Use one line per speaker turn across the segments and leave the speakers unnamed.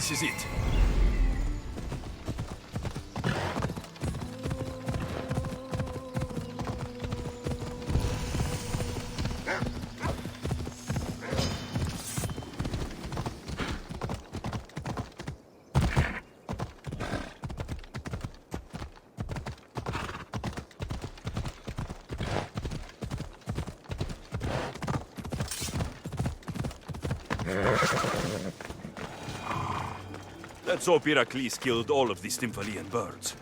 this is it. Let's hope Heracles killed all of the Stymphalian birds.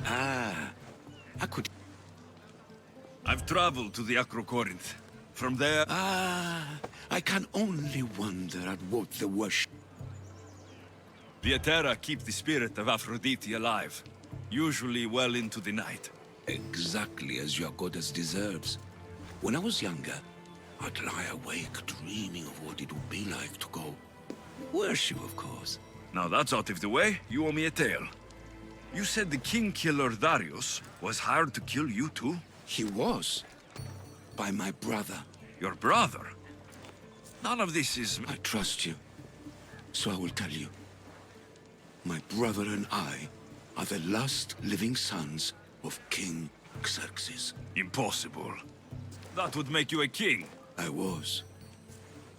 Ah, I could...
I've traveled to the Acrocorinth. From there...
I can only wonder at what the worship...
The Etera keep the spirit of Aphrodite alive, usually well into the night.
Exactly as your goddess deserves. When I was younger, I'd lie awake dreaming of what it would be like to go. Worship, of course.
Now that's out of the way, you owe me a tale. You said the king killer Darius was hired to kill you too?
He was. By my brother.
Your brother? None of this is...
I trust you, so I will tell you. My brother and I are the last living sons of King Xerxes.
Impossible. That would make you a king.
I was.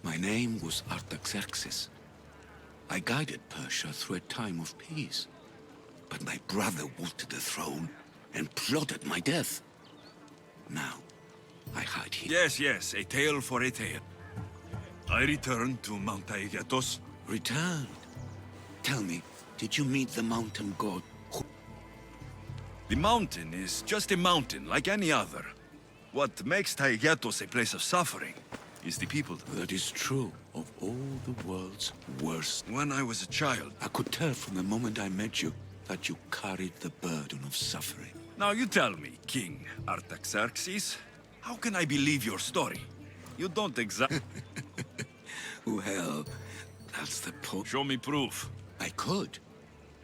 My name was Artaxerxes. I guided Persia through a time of peace. But my brother wanted the throne and plotted my death. Now, I hide here.
Yes, a tale for a tale. I returned to Mount Aegatos.
Returned? Tell me, did you meet the mountain god who...
The mountain is just a mountain, like any other. What makes Taygetos a place of suffering is the people.
That is true of all the world's worst.
When I was a child...
I could tell from the moment I met you that you carried the burden of suffering.
Now you tell me, King Artaxerxes, how can I believe your story? You don't exactly...
Well, that's the point.
Show me proof.
I could.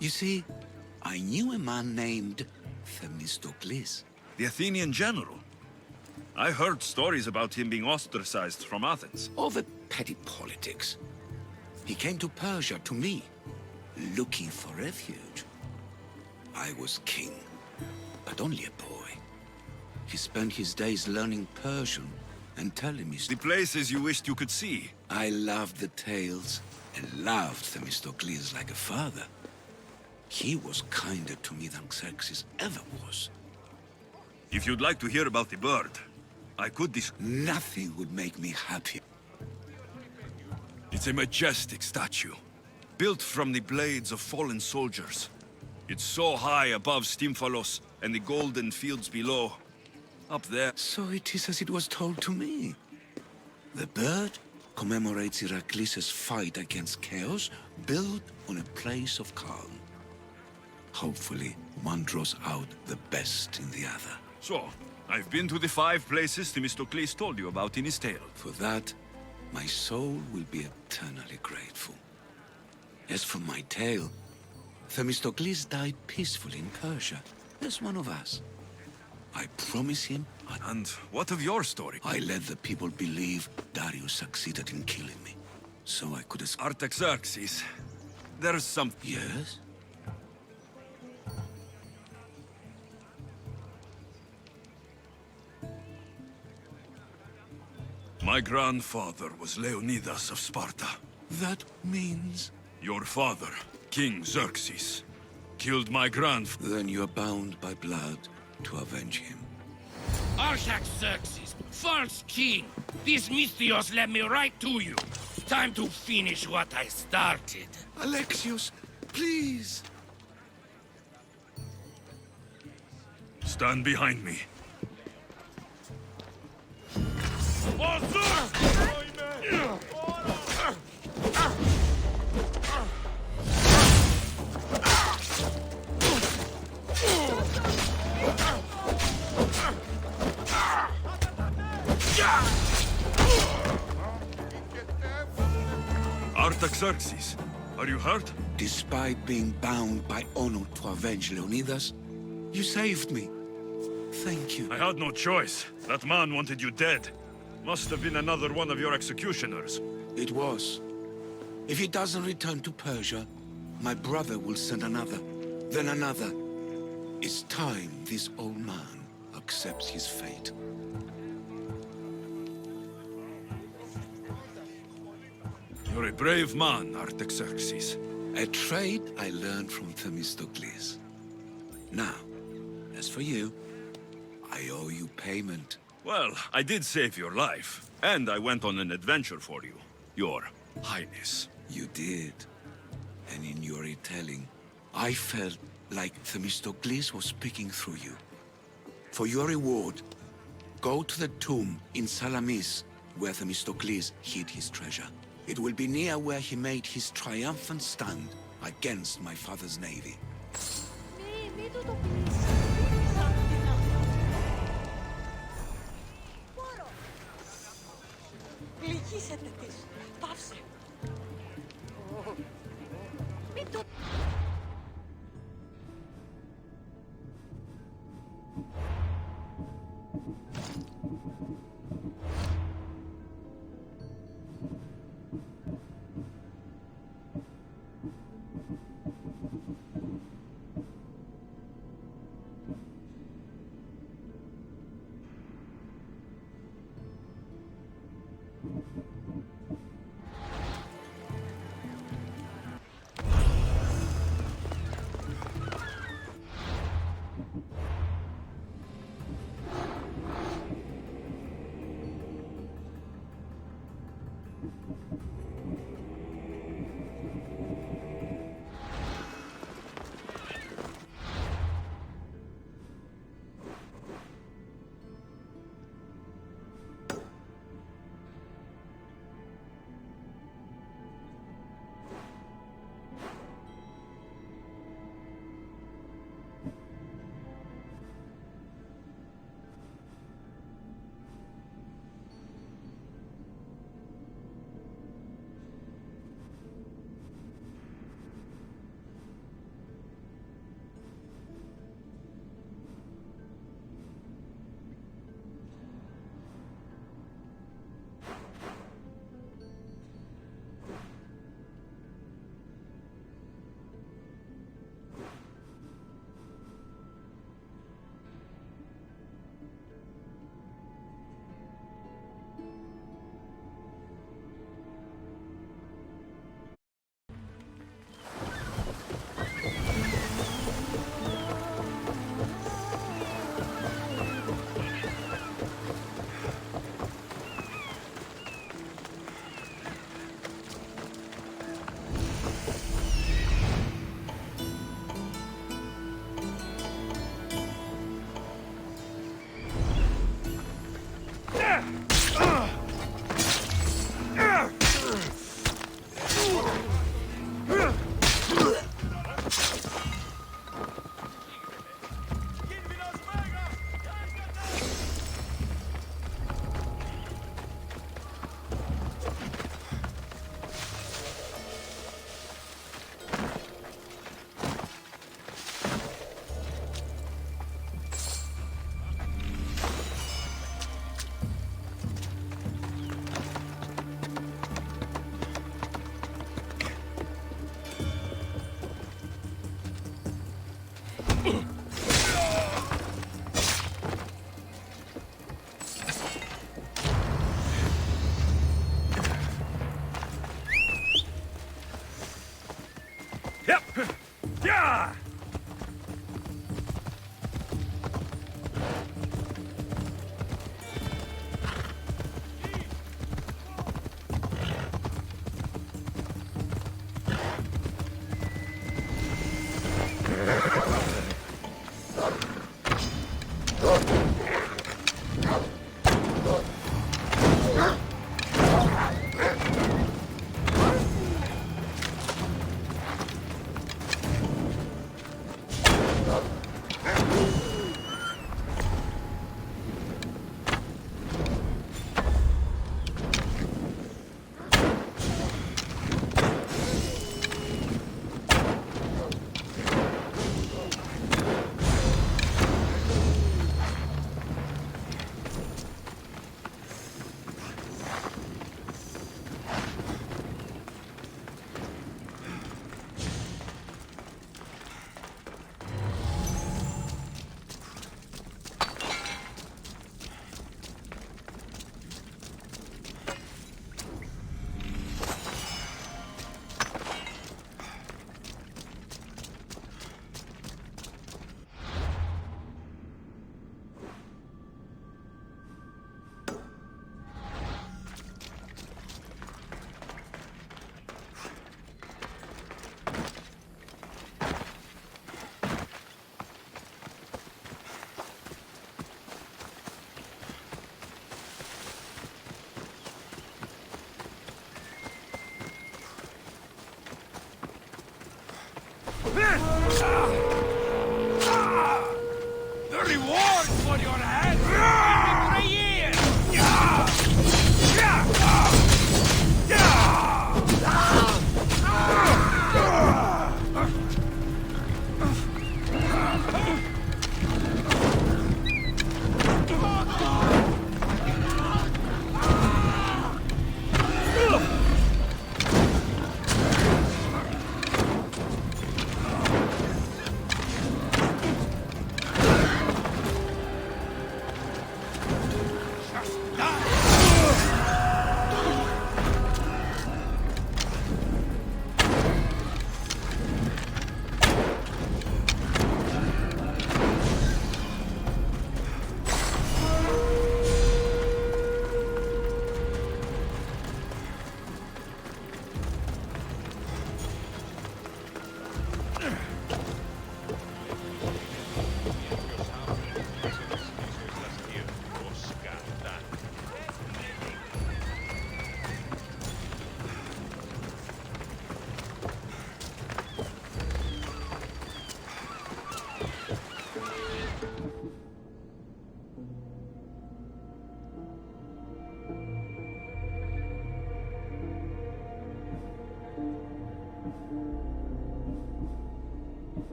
You see, I knew a man named Themistocles.
The Athenian general. I heard stories about him being ostracized from Athens.
Over petty politics. He came to Persia to me, looking for refuge. I was king, but only a boy. He spent his days learning Persian and telling me...
The places you wished you could see.
I loved the tales and loved Themistocles like a father. He was kinder to me than Xerxes ever was.
If you'd like to hear about the bird, I could
Nothing would make me happier.
It's a majestic statue, built from the blades of fallen soldiers. It's so high above Stymphalos and the golden fields below. Up there...
So it is as it was told to me. The bird commemorates Heracles' fight against chaos, built on a place of calm. Hopefully, one draws out the best in the other.
So, I've been to the 5 places Themistocles told you about in his tale.
For that, my soul will be eternally grateful. As for my tale, Themistocles died peacefully in Persia, as one of us. I promise him...
And what of your story?
I let the people believe Darius succeeded in killing me, so I could escape.
Artaxerxes, there's some...
Yes?
My grandfather was Leonidas of Sparta.
That means...
Your father, King Xerxes, killed my grandfather.
Then you're bound by blood to avenge him.
Artaxerxes, false king! These Mystios led me right to you. Time to finish what I started.
Alexios, please!
Stand behind me. Artaxerxes, are you hurt?
Despite being bound by honor to avenge Leonidas, you saved me. Thank you.
I had no choice. That man wanted you dead. Must have been another one of your executioners.
It was. If he doesn't return to Persia, my brother will send another, then another. It's time this old man accepts his fate.
You're a brave man, Artaxerxes.
A trait I learned from Themistocles. Now, as for you, I owe you payment.
Well, I did save your life, and I went on an adventure for you, Your Highness.
You did. And in your retelling, I felt like Themistocles was speaking through you. For your reward, go to the tomb in Salamis, where Themistocles hid his treasure. It will be near where he made his triumphant stand against my father's navy.
Μη του το πεις. Πόρο. Πληγήσετε της. Πάυσε. Μη το...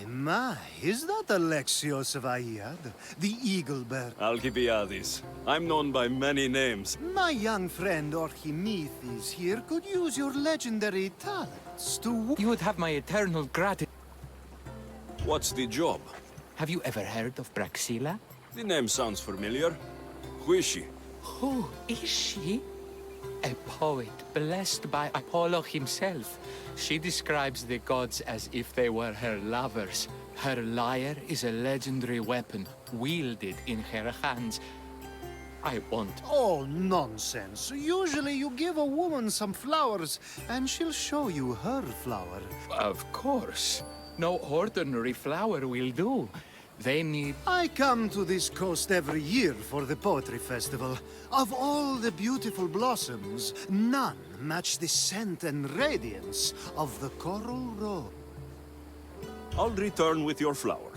My, is that Alexios of Aiad, the Eagle-Bearer?
Alcibiades. I'm known by many names.
My young friend Orchimedes here could use your legendary talents to...
You would have my eternal gratitude.
What's the job?
Have you ever heard of Braxilla?
The name sounds familiar. Who is she?
Who is she? A poet blessed by Apollo himself. She describes the gods as if they were her lovers. Her lyre is a legendary weapon, wielded in her hands. I won't.
Oh, nonsense. Usually you give a woman some flowers, and she'll show you her flower.
Of course. No ordinary flower will do. They need...
I come to this coast every year for the Poetry Festival. Of all the beautiful blossoms, none match the scent and radiance of the coral rose.
I'll return with your flower.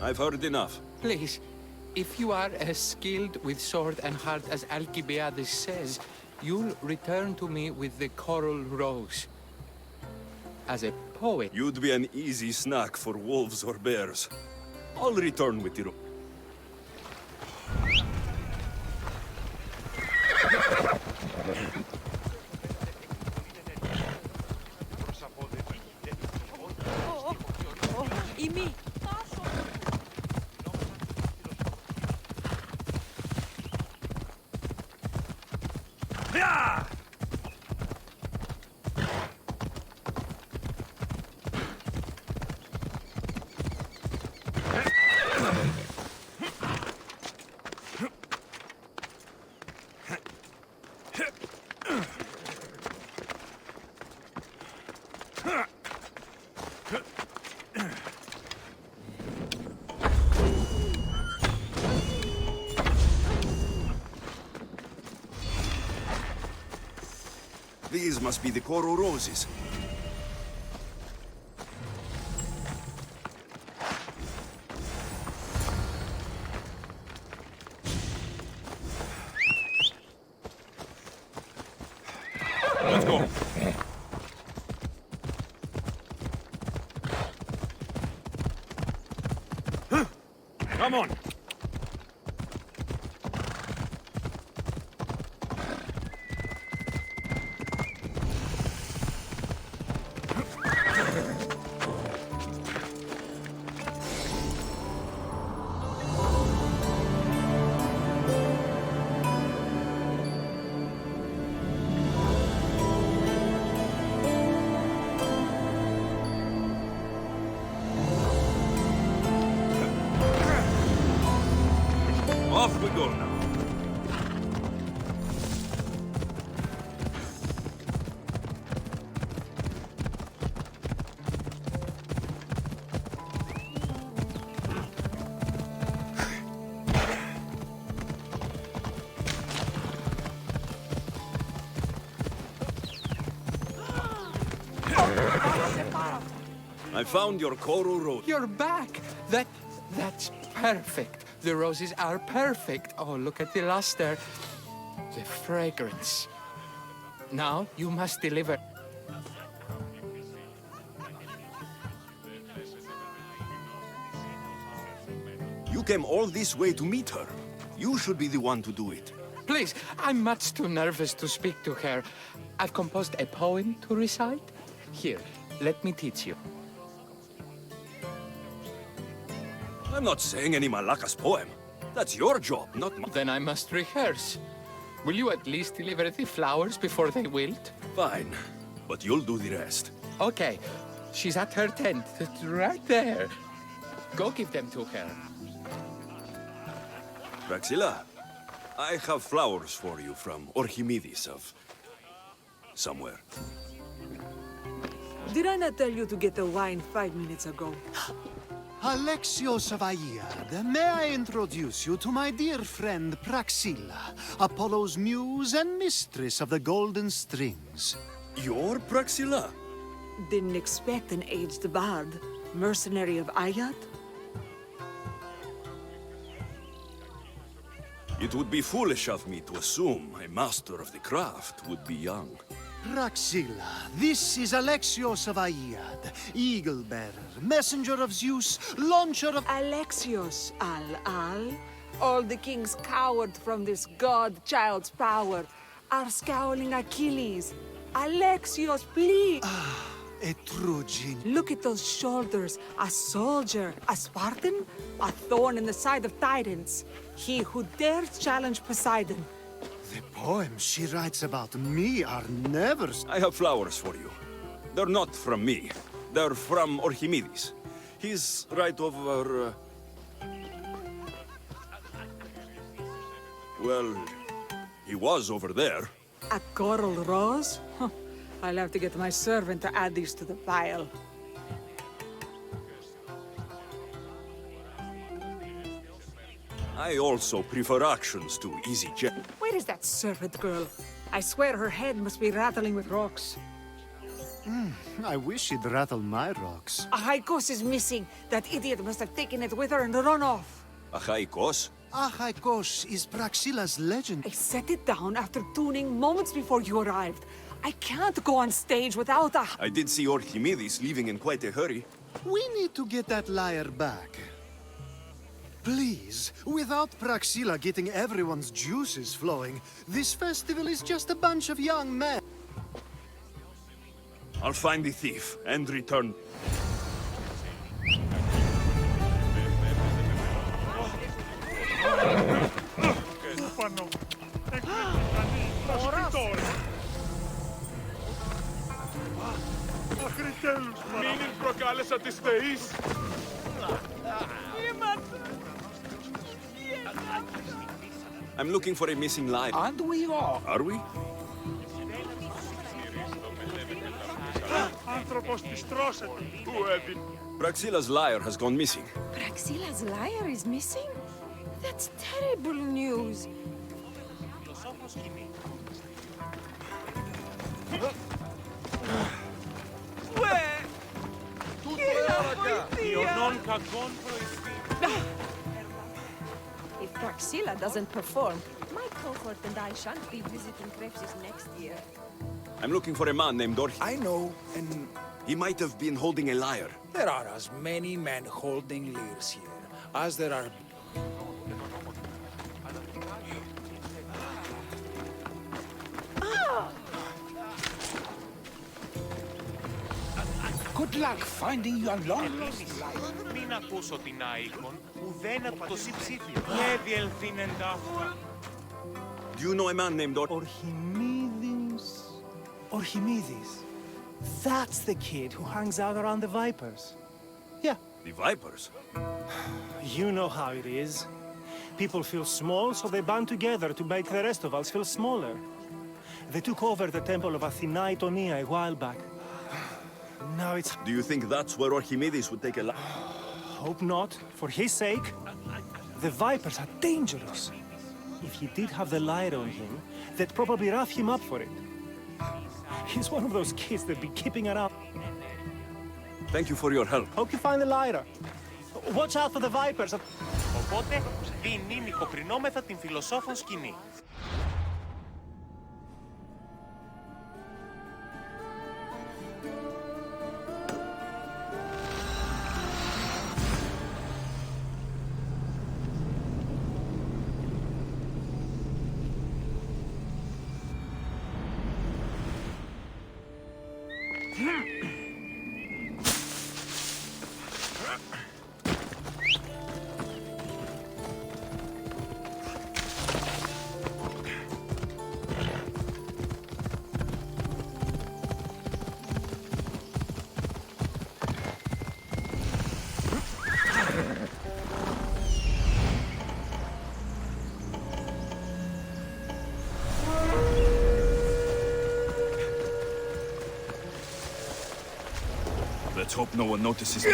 I've heard enough.
Please, if you are as skilled with sword and heart as Alcibiades says, you'll return to me with the coral rose. As a poet...
You'd be an easy snack for wolves or bears. I'll return with you.
Imi.
These must be the coral roses. Let's go. Come on. Off we go now. I found your coral rose.
You're back! That's perfect. The roses are perfect. Oh, look at the luster. The fragrance. Now, you must deliver.
You came all this way to meet her. You should be the one to do it.
Please, I'm much too nervous to speak to her. I've composed a poem to recite. Here, let me teach you.
I'm not saying any Malakas poem. That's your job, not mine.
Then I must rehearse. Will you at least deliver the flowers before they wilt?
Fine, but you'll do the rest.
Okay, she's at her tent. It's right there. Go give them to her.
Braxilla, I have flowers for you from Orchimedes of... somewhere.
Did I not tell you to get the wine 5 minutes ago?
Alexios of Aiad, may I introduce you to my dear friend Praxilla, Apollo's muse and mistress of the golden strings.
You're Praxilla?
Didn't expect an aged bard. Mercenary of Ayat?
It would be foolish of me to assume a master of the craft would be young.
Praxilla, this is Alexios of Aiad, Eagle-bearer, messenger of Zeus, launcher of...
Alexios, Al-Al. All the kings cowered from this god-child's power. Our scowling Achilles. Alexios, please!
A true genius.
Look at those shoulders. A soldier, a Spartan, a thorn in the side of titans. He who dares challenge Poseidon.
The poems she writes about me are never...
I have flowers for you. They're not from me. They're from Archimedes. He's right over... Well, he was over there.
A coral rose? Huh. I'll have to get my servant to add these to the pile.
I also prefer actions to easy jet.
Where is that servant girl? I swear her head must be rattling with rocks.
I wish she'd rattle my rocks.
A Haikos is missing. That idiot must have taken it with her and run off.
Achaikos?
Achaikos is Praxilla's legend.
I set it down after tuning moments before you arrived. I can't go on stage without a...
I did see Archimedes leaving in quite a hurry.
We need to get that liar back. Please, without Praxilla getting everyone's juices flowing, this festival is just a bunch of young men.
I'll find the thief and return.
Μήνυν προκάλεσα τις θεείς.
I'm looking for a missing lion.
And we are.
Are we?
Άνθρωπος της τρώσεται. Του έδινε.
Praxilla's lyre has gone missing.
Praxilla's lyre is missing? That's terrible news.
Ιωνών κακών προηστεί.
If Praxilla doesn't perform, my cohort and I shan't be visiting Krepsis next year.
I'm looking for a man named Orchi.
I know, and
He might have been holding a lyre.
there are as many men holding lyres here as there are... Good luck finding your long lost life.
Μην ακούσω την Άικον, ουδέν από το συμψήφιο. Και διελθύνεν ταύτα.
Do you know a man named
Archimedes. Archimedes. That's the kid who hangs out around the Vipers. Yeah,
The Vipers?
you know how it is. People feel small, so they band together to make the rest of us feel smaller. They took over the temple of Athena Itonia a while back. Now it's...
Do you think that's where Archimedes would take a lyre?
Hope not. For his sake. The Vipers are dangerous. If he did have the lyre on him, they'd probably rough him up for it. He's one of those kids that'd be keeping around.
Thank you for your help.
Hope you find the lyre. Watch out for the Vipers.
Οπότε, δινήν υποκρινόμεθα την φιλοσόφων σκηνή.
Let's hope no one notices me.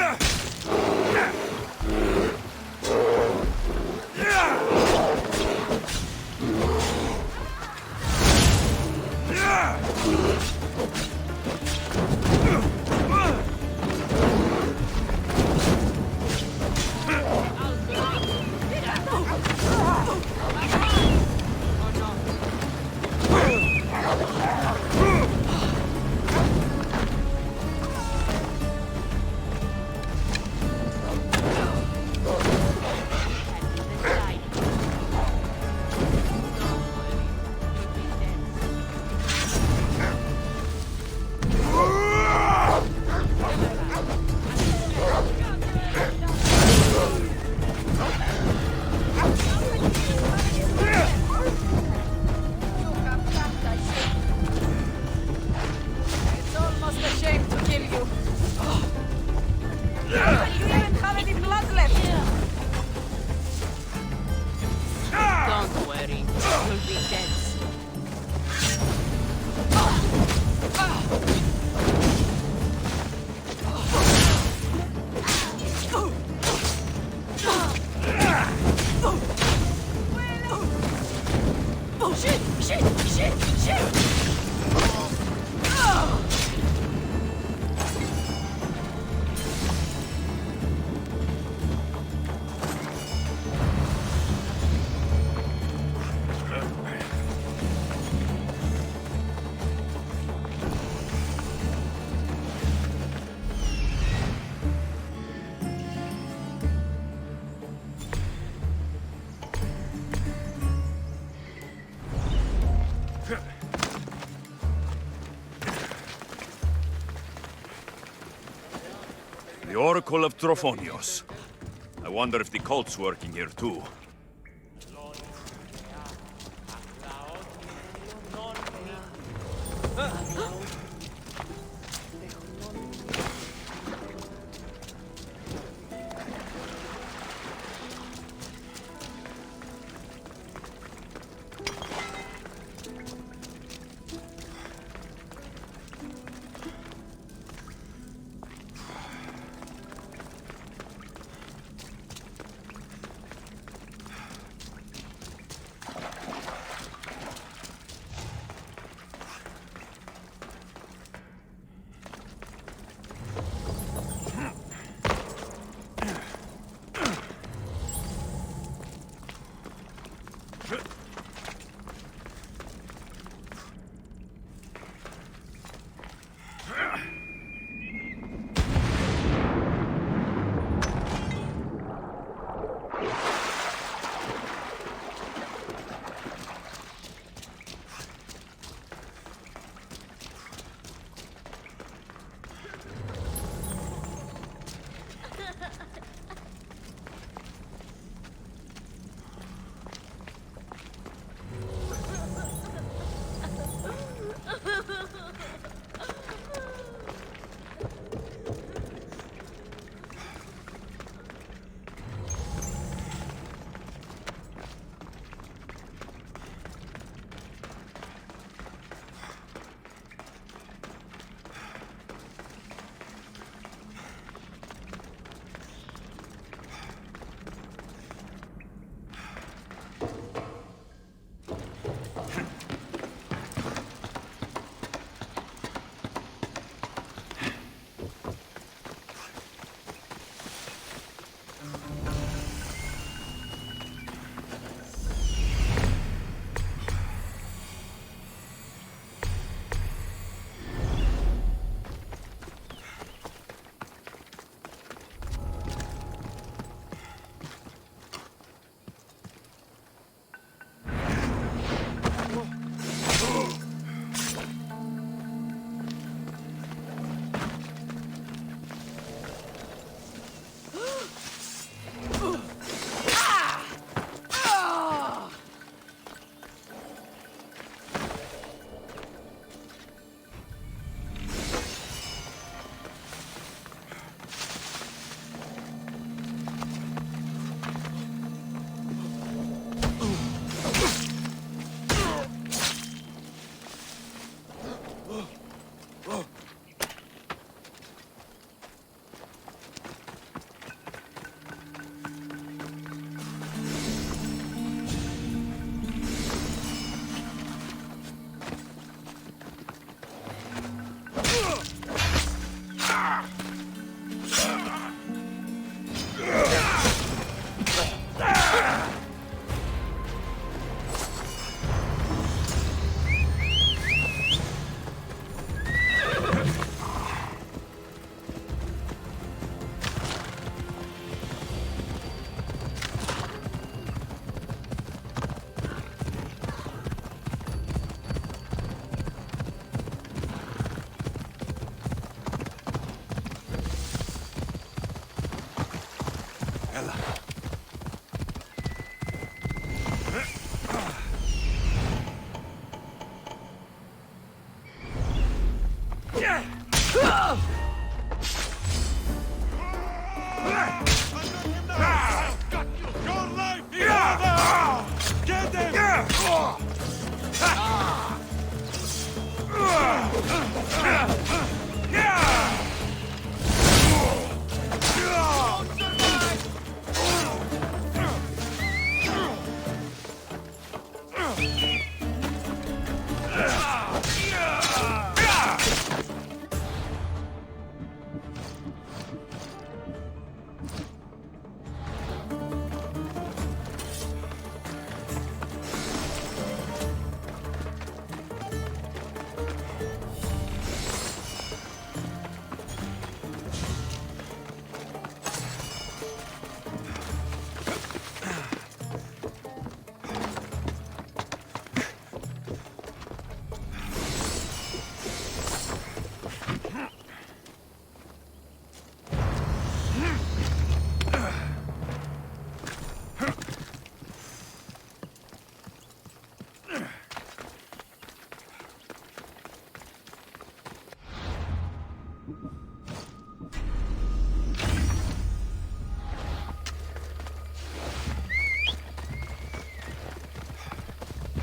It's almost a shame to kill you. You even have any blood left.
Don't worry, you'll be dead soon.
The Oracle of Trophonios. I wonder if the cult's working here too.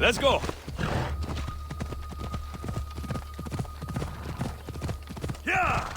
Let's go! Yeah!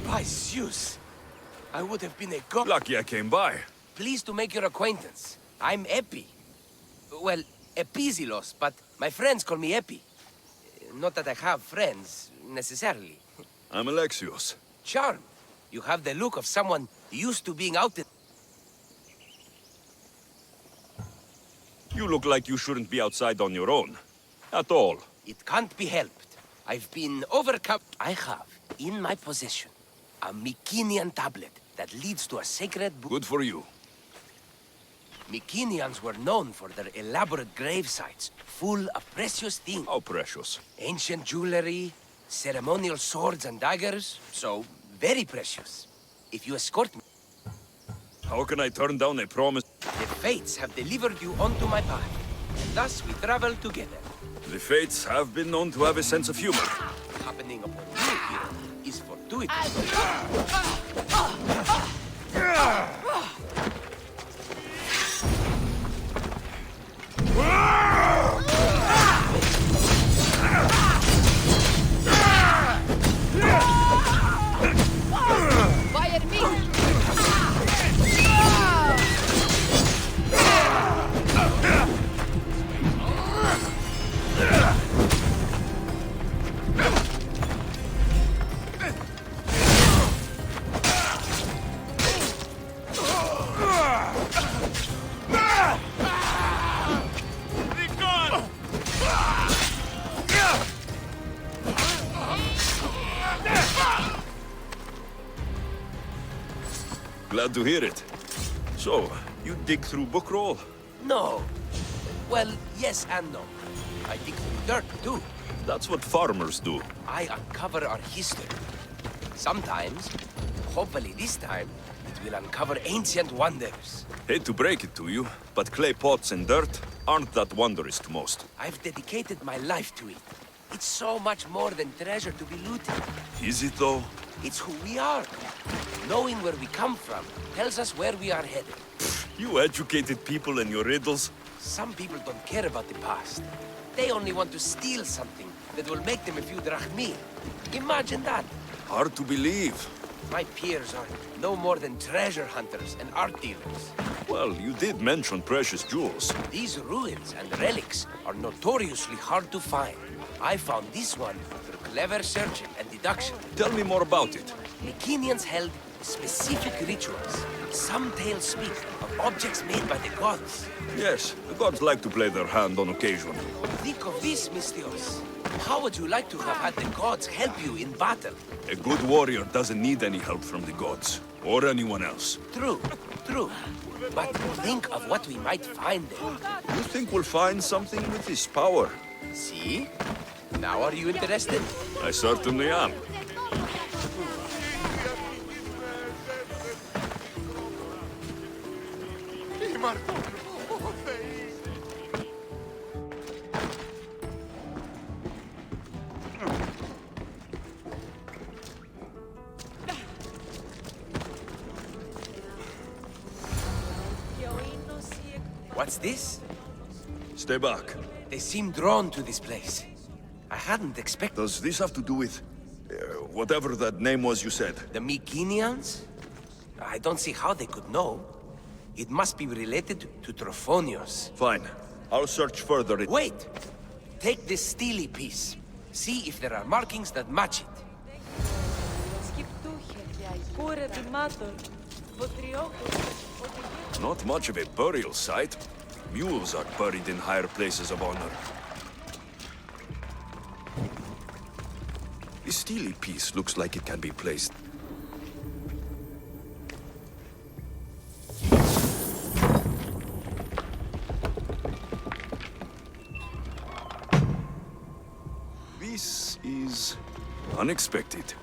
By Zeus! I would have been a god.
Lucky I came by.
Pleased to make your acquaintance. I'm Epi. Well, Epizilos, but my friends call me Epi. Not that I have friends, necessarily.
I'm Alexios.
Charmed. You have the look of someone used to being out in...
You look like you shouldn't be outside on your own. At all.
It can't be helped. I've been overcome. I have, in my possession, a Mycenaean tablet that leads to a sacred book.
Good for you.
Mycenaeans were known for their elaborate grave sites, full of precious things.
How precious.
Ancient jewelry, ceremonial swords and daggers, so very precious. If you escort me,
How can I turn down a promise?
the fates have delivered you onto my path, and thus we travel together.
The fates have been known to have a sense of humor.
Happening upon you here is fortuitous.
Fire me!
Glad to hear it. So, you dig through book roll?
No. Well, yes and no. I dig through dirt, too.
That's what farmers do.
I uncover our history. Sometimes, hopefully this time, it will uncover ancient wonders.
Hate to break it to you, but clay pots and dirt aren't that wondrous to most.
I've dedicated my life to it. It's so much more than treasure to be looted.
Is it though?
It's who we are. Knowing where we come from tells us where we are headed.
You educated people and your riddles?
Some people don't care about the past. They only want to steal something that will make them a few drachmi. Imagine that.
Hard to believe.
My peers are no more than treasure hunters and art dealers.
Well, you did mention precious jewels.
These ruins and relics are notoriously hard to find. I found this one through clever searching and deduction.
Tell me more about it.
Mycenaeans held Specific rituals. Some tales speak of objects made by the gods.
Yes, the gods like to play their hand on occasion.
Think of this, Mystios. How would you like to have had the gods help you in battle?
A good warrior doesn't need any help from the gods, or anyone else.
True, true. But think of what we might find there.
You think we'll find something with this power?
See? Now are you interested?
I certainly am.
What's this?
Stay back.
They seem drawn to this place. I hadn't expected...
Does this have to do with... whatever that name was you said?
The Mycenaeans? I don't see how they could know. It must be related to Trophonios.
Fine. I'll search further.
Wait! Take this steely piece. See if there are markings that match it.
Not much of a burial site. Mules are buried in higher places of honor. This steely piece looks like it can be placed. This is unexpected.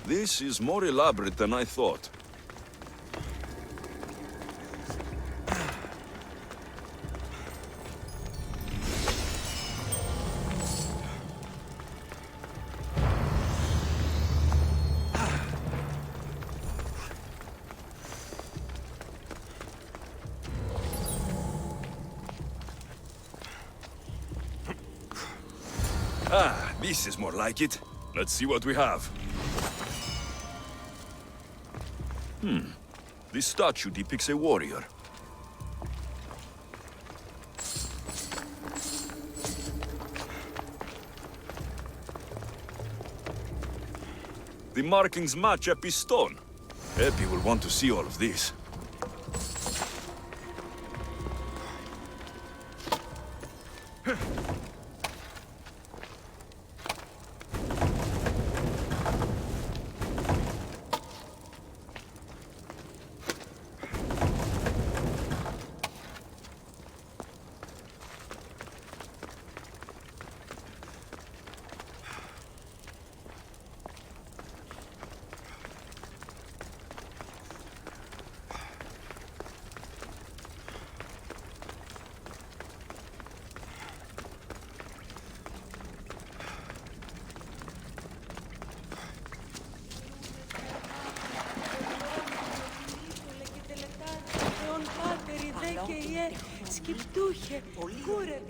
This is more elaborate than I thought. Ah, this is more like it. Let's see what we have. This statue depicts a warrior. The markings match Epi's stone. Epi will want to see all of this.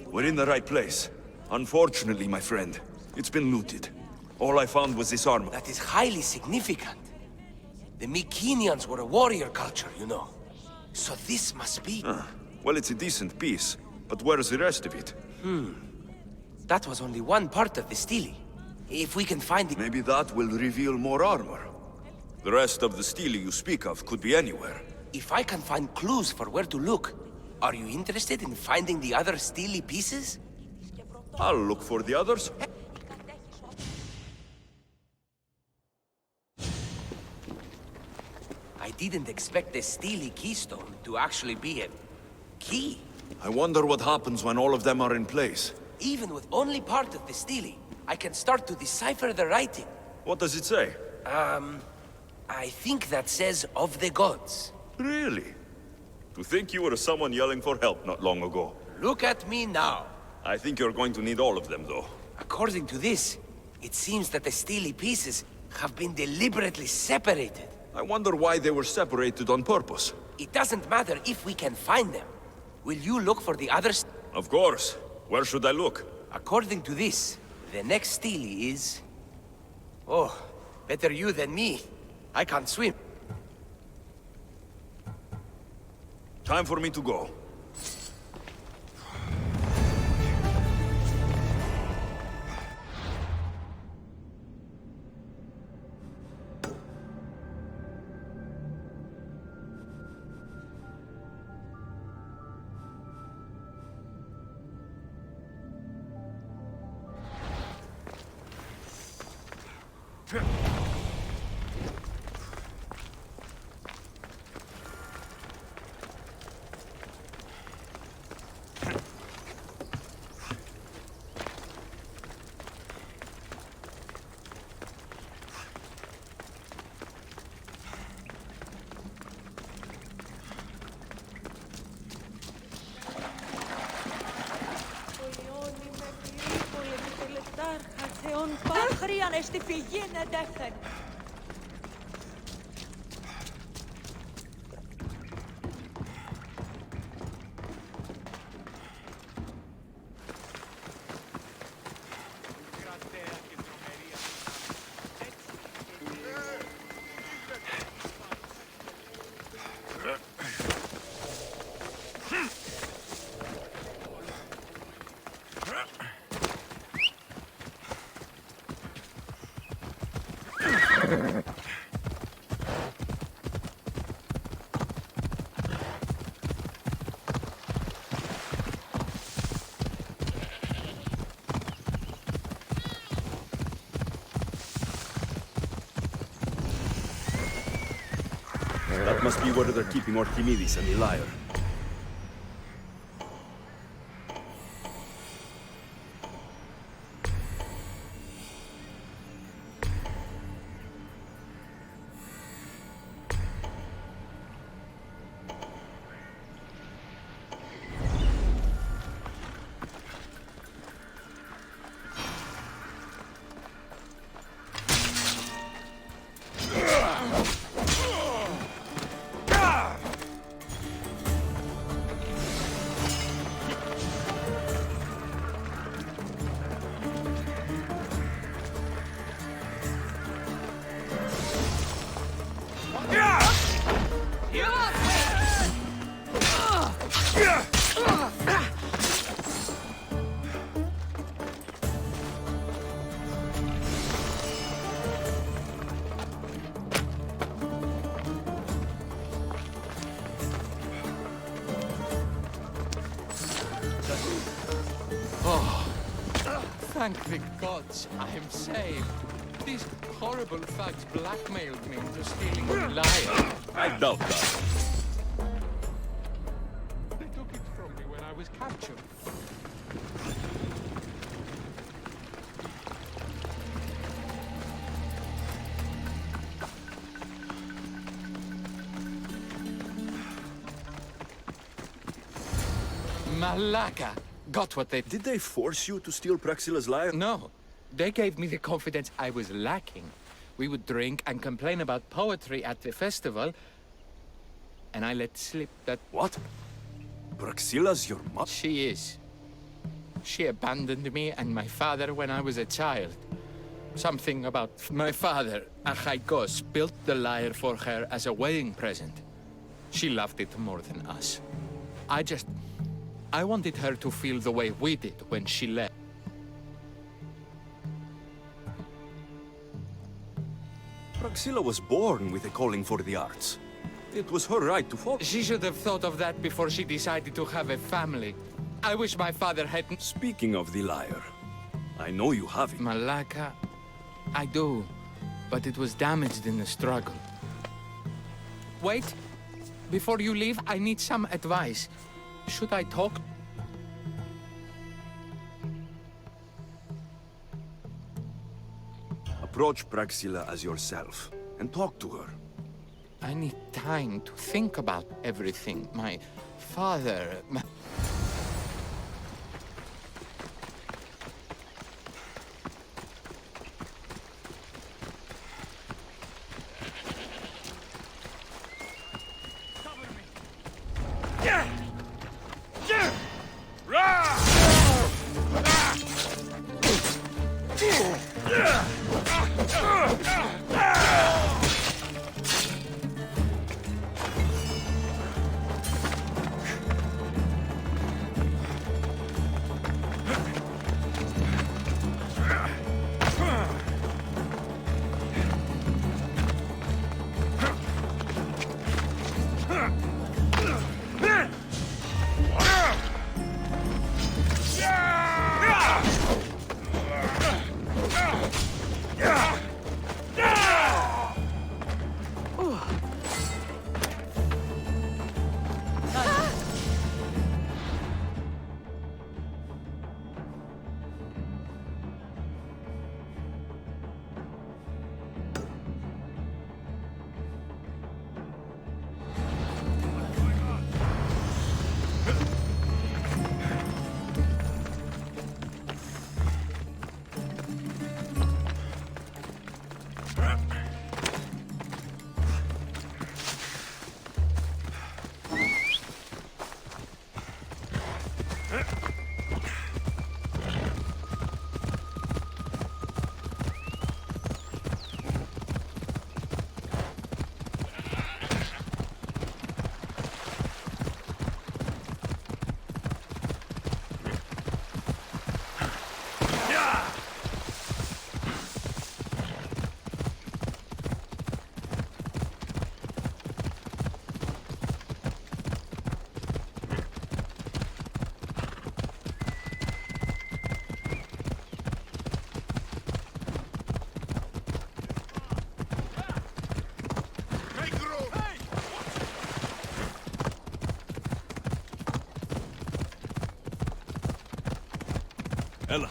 We're in the right place. Unfortunately, my friend, it's been looted. All I found was this armor.
That is highly significant. The Mycenaeans were a warrior culture, you know. So this must be...
Well, it's a decent piece, but where's the rest of it?
That was only one part of the stele. If we can find it...
Maybe that will reveal more armor. The rest of the stele you speak of could be anywhere.
If I can find clues for where to look, are you interested in finding the other stele pieces?
I'll look for the others.
I didn't expect the stele keystone to actually be a key.
I wonder what happens when all of them are in place.
Even with only part of the stele, I can start to decipher the writing.
What does it say?
I think that says of the gods.
Really? To think you were someone yelling for help not long ago.
Look at me now.
I think you're going to need all of them, though.
According to this, it seems that the steely pieces have been deliberately separated.
I wonder why they were separated on purpose.
It doesn't matter if we can find them. Will you look for the others?
Of course. Where should I look?
According to this, the next steely is... Oh, better you than me. I can't swim.
Time for me to go. That must be where they're keeping Archimedes and the lyre.
Thank the gods, I am saved. These horrible thugs blackmailed me into stealing the lyre.
I doubt that.
They took it from me when I was captured. Malaka! Got what they...
Did they force you to steal Praxila's lyre?
No. They gave me the confidence I was lacking. We would drink and complain about poetry at the festival, and I let slip that...
What? Praxila's your mother?
She is. She abandoned me and my father when I was a child. Something about my father, Achaikos, built the lyre for her as a wedding present. She loved it more than us. I wanted her to feel the way we did when she left.
Praxila was born with a calling for the arts. It was her right to follow.
She should have thought of that before she decided to have a family. I wish my father hadn't...
Speaking of the lyre, I know you have it.
Malaka, I do, but it was damaged in the struggle. Wait, before you leave, I need some advice. Should I talk?
Approach Praxila as yourself, and talk to her.
I need time to think about everything. My father...
Ella.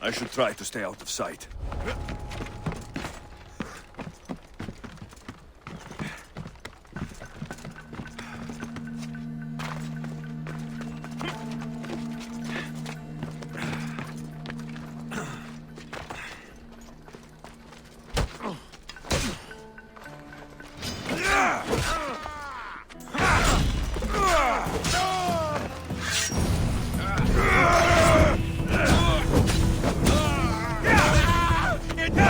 I should try to stay out of sight.
It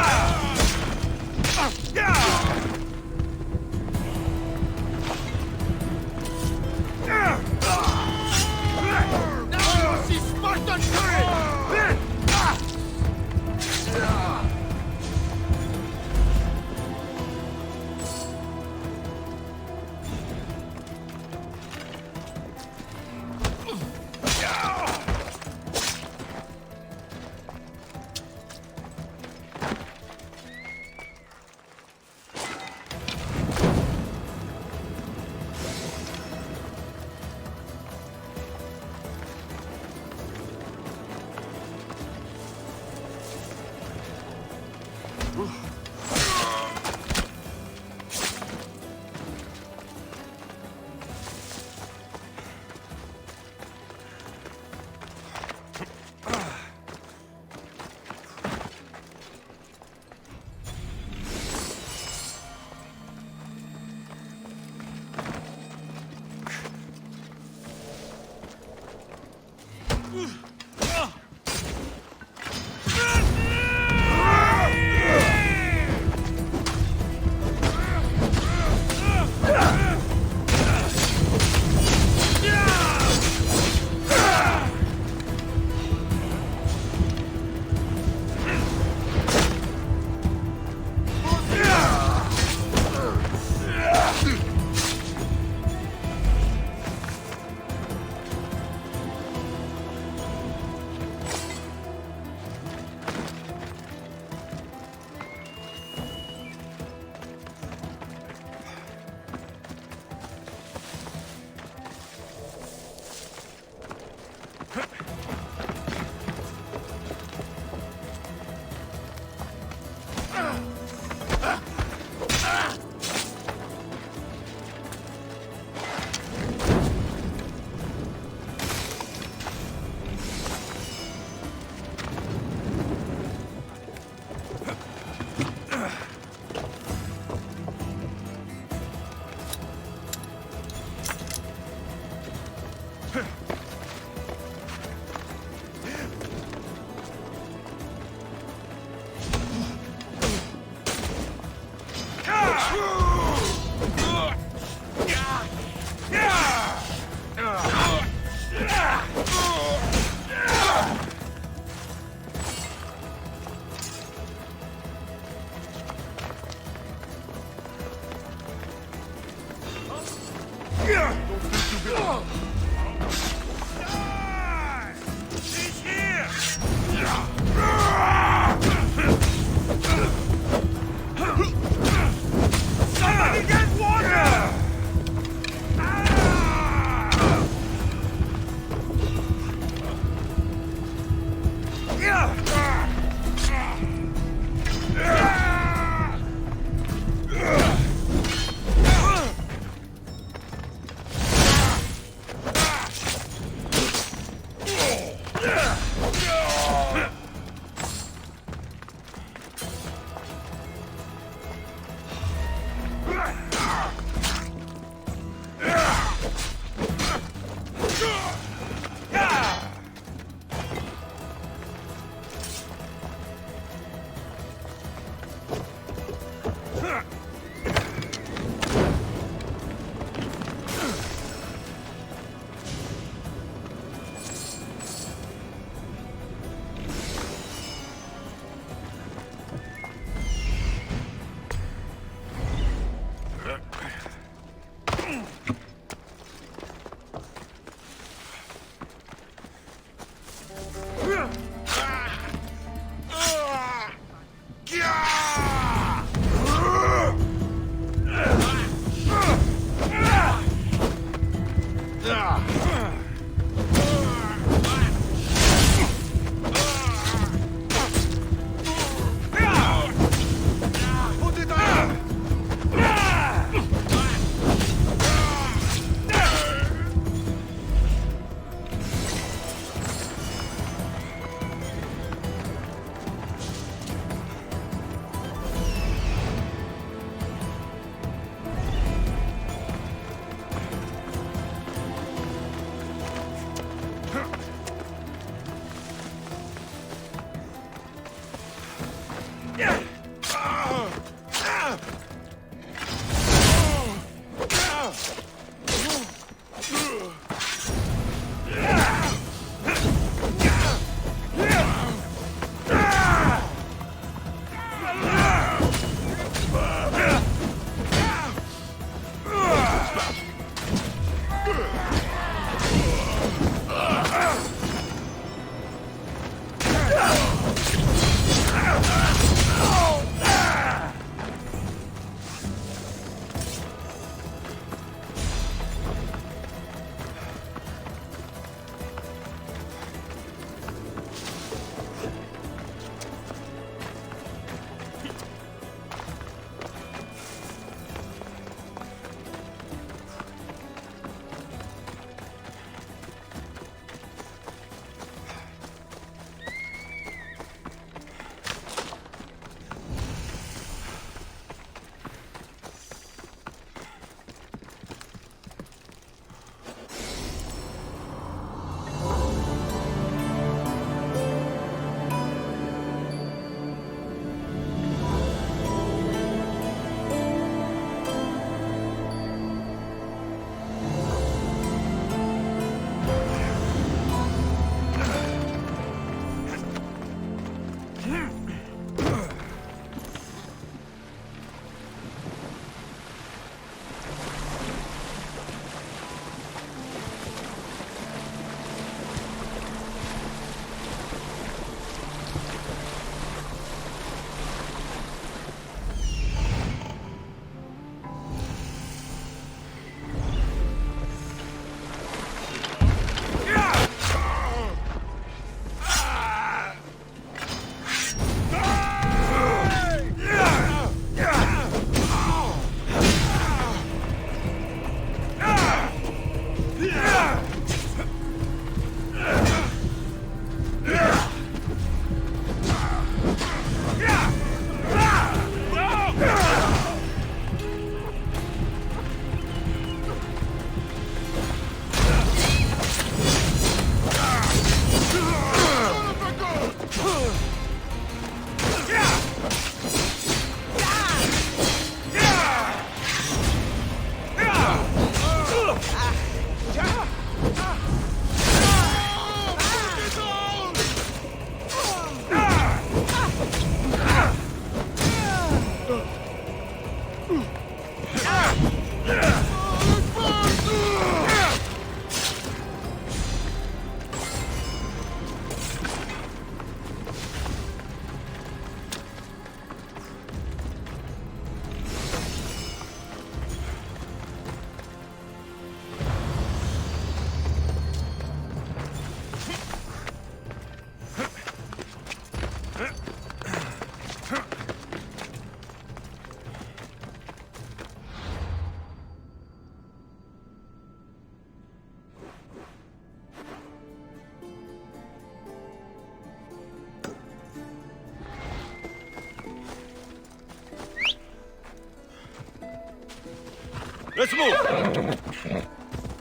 Let's move!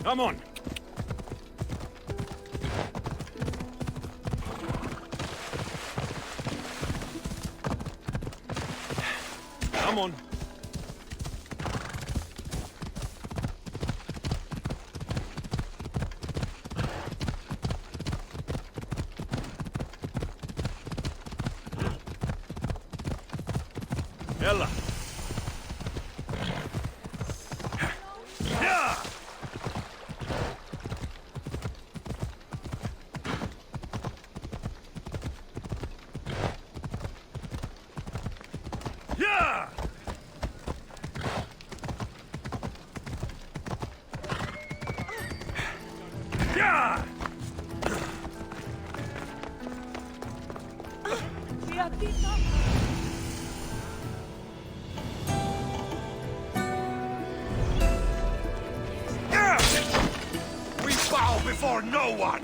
Come on! Come on! Ella! We bow before no one!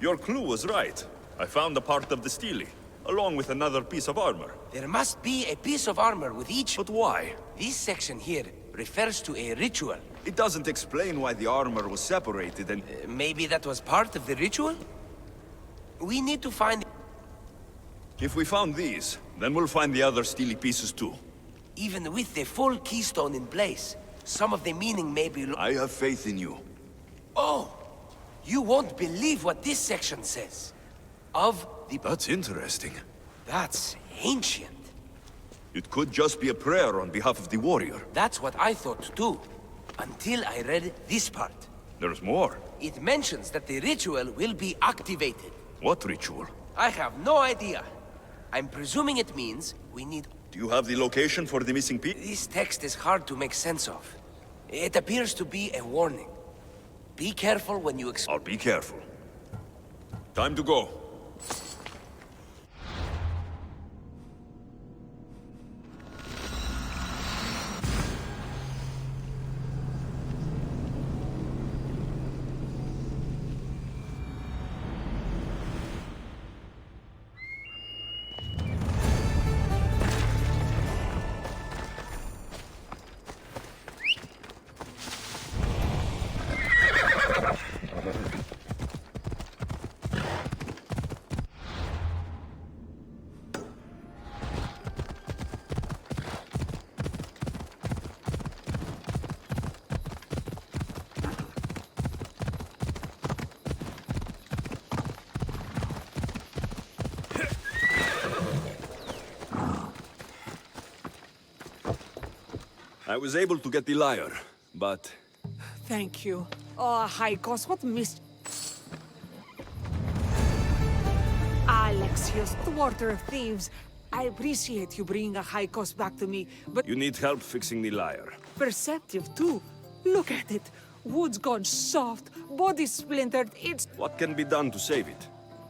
Your clue was right. I found a part of the stele, along with another piece of armor.
There must be a piece of armor with each...
But why?
This section here refers to a ritual.
It doesn't explain why the armor was separated and...
Maybe that was part of the ritual? We need to find...
If we found these, then we'll find the other stele pieces too.
Even with the full keystone in place, some of the meaning may be...
I have faith in you.
Oh! You won't believe what this section says. Of the...
That's interesting.
That's ancient.
It could just be a prayer on behalf of the warrior.
That's what I thought too. Until I read this part.
There's more.
It mentions that the ritual will be activated.
What ritual?
I have no idea. I'm presuming it means we need...
Do you have the location for the missing piece?
This text is hard to make sense of. It appears to be a warning. Be careful when you...
I'll be careful. Time to go. I was able to get the lyre, but...
Thank you. Oh, Haikos, what Alexios, thwarter of thieves. I appreciate you bringing a Haikos back to me, but...
You need help fixing the lyre.
Perceptive, too. Look at it. Wood's gone soft, body splintered, it's...
What can be done to save it?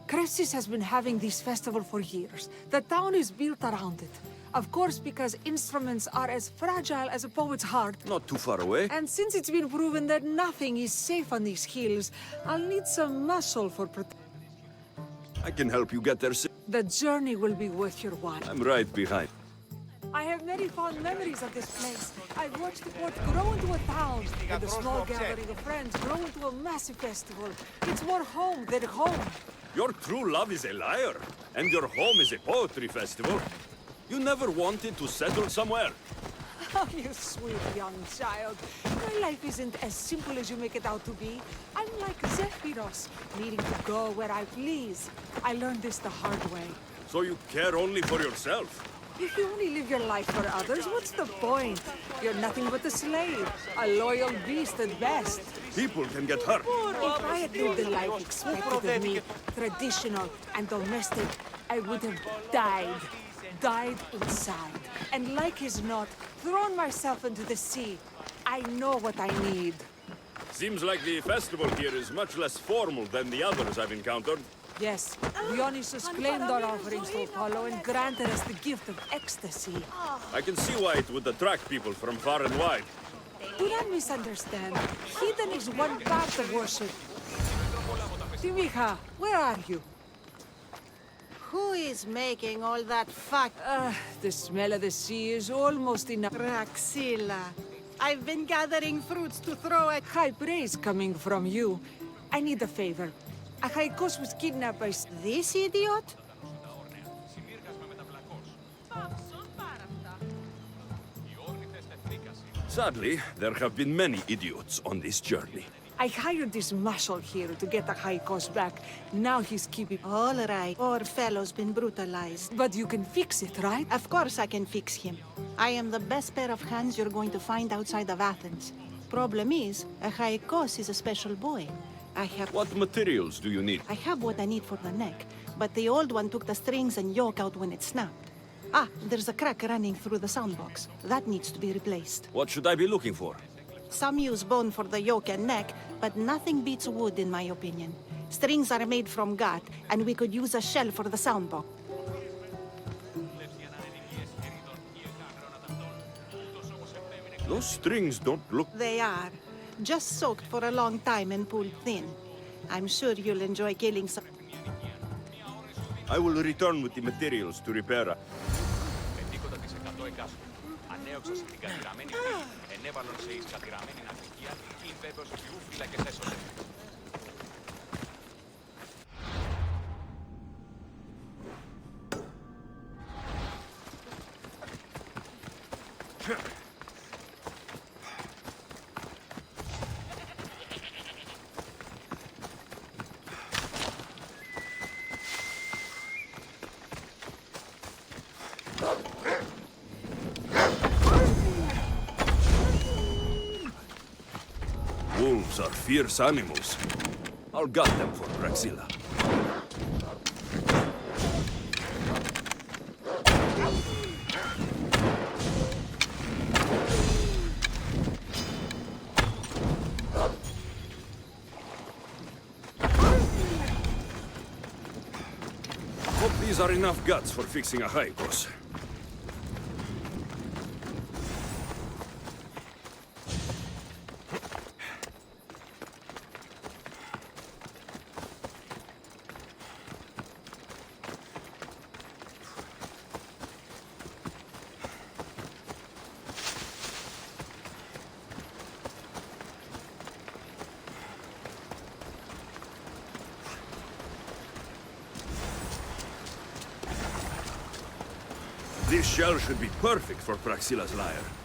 Krepsis has been having this festival for years. The town is built around it. Of course, because instruments are as fragile as a poet's heart.
Not too far away.
And since it's been proven that nothing is safe on these hills, I'll need some muscle for
I can help you get there.
The journey will be worth your while.
I'm right behind.
I have many fond memories of this place. I've watched the port grow into a town, and a small gathering of friends grow into a massive festival. It's more home than home.
Your true love is a lyre, and your home is a poetry festival. You never wanted to settle somewhere.
Oh, you sweet young child. My life isn't as simple as you make it out to be. I'm like Zephyros, needing to go where I please. I learned this the hard way.
So you care only for yourself?
If you only live your life for others, what's the point? You're nothing but a slave, a loyal beast at best.
People can get hurt.
If I had lived the life expected of me, traditional and domestic, I would have died inside, and like as not, thrown myself into the sea. I know what I need.
Seems like the festival here is much less formal than the others I've encountered.
Yes, Dionysus claimed our offerings to Apollo and granted us the gift of ecstasy.
I can see why it would attract people from far and wide.
Do not misunderstand. Heathen is one part of worship. Timiha, where are you?
Who is making all that fuck?
The smell of the sea is almost enough.
Raxilla, I've been gathering fruits to throw at...
High praise coming from you. I need a favor. A Haikos was kidnapped by...
This idiot?
Sadly, there have been many idiots on this journey.
I hired this muscle here to get the Haikos back. Now he's keeping...
All right, poor fellow's been brutalized.
But you can fix it, right?
Of course I can fix him. I am the best pair of hands you're going to find outside of Athens. Problem is, a Haikos is a special boy. I have...
What materials do you need?
I have what I need for the neck, but the old one took the strings and yoke out when it snapped. Ah, there's a crack running through the soundbox. That needs to be replaced.
What should I be looking for?
Some use bone for the yoke and neck, but nothing beats wood in my opinion. Strings are made from gut, and we could use a shell for the soundbox.
Those strings don't look...
They are. Just soaked for a long time and pulled thin. I'm sure you'll enjoy killing some.
I will return with the materials to repair.
Ανέωξα στην κατηραμένη πύλη, ενέβαλον σε εις κατηραμένη ναυτικία, ειν βέβαιος ποιού φύλακες έσονται.
Wolves are fierce animals. I'll gut them for Praxilla. Hope these are enough guts for fixing a Haikos. This shell should be perfect for Praxilla's lyre.